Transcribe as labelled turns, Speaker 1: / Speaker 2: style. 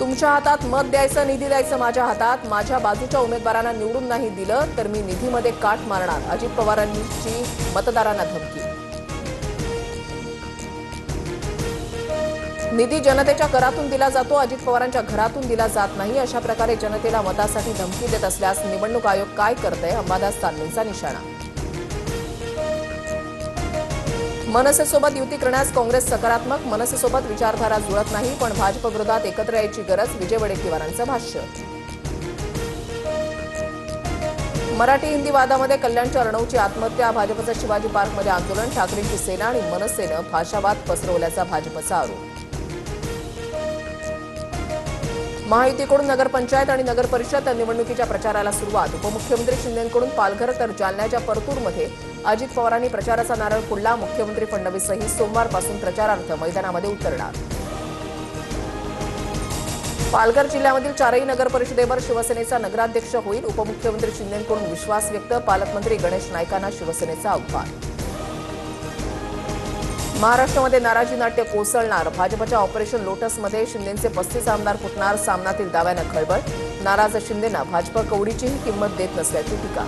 Speaker 1: तुमच्या हातात मत द्यायचं, निधी द्यायचं माझ्या हातात. माझ्या बाजूच्या उमेदवारांना निवडून नाही दिलं तर मी निधीमध्ये काट मारणार. अजित पवारांची मतदारांना धमकी. निधी जनतेच्या करातून दिला जातो, अजित पवारांच्या घरातून दिला जात नाही. अशा प्रकारे जनतेला मतासाठी धमकी देत असल्यास निवडणूक आयोग काय करतंय? अंबादास दानवेंचा निशाणा. मनसेसोबत युती करण्यास काँग्रेस सकारात्मक. मनसेसोबत विचारधारा जुळत नाही, पण भाजप विरोधात एकत्र यायची गरज. विजय वडेट्टीवारांचं भाष्य. मराठी हिंदी वादामध्ये कल्याणच्या अर्णवची आत्महत्या. भाजपचं शिवाजी पार्कमध्ये आंदोलन. ठाकरेंची सेना आणि मनसेनं भाषावाद पसरवल्याचा भाजपचा आरोप. महायुतीकडून नगरपंचायत आणि नगर परिषद निवडणुकीच्या प्रचाराला सुरुवात. उपमुख्यमंत्री शिंदेंकडून पालघर तर जालन्याच्या परतूरमध्ये अजित पवारांनी प्रचाराचा नारळ फोडला. मुख्यमंत्री फडणवीसही सोमवारपासून प्रचारार्थ मैदानामध्ये उतरणार. पालघर जिल्ह्यामधील चारही नगर परिषदेवर शिवसेनेचा नगराध्यक्ष होईल. उपमुख्यमंत्री शिंदेंकडून विश्वास व्यक्त. पालकमंत्री गणेश नाईकांना शिवसेनेचं आव्हान. महाराष्ट्रामध्ये नाराजी नाट्य कोसळणार. भाजपच्या ऑपरेशन लोटसमध्ये शिंदेंचे 35 आमदार फुटणार. सामनातील दाव्यानं खळबळ. नाराज शिंदेंना भाजप कवडीचीही किंमत देत नसल्याची टीका.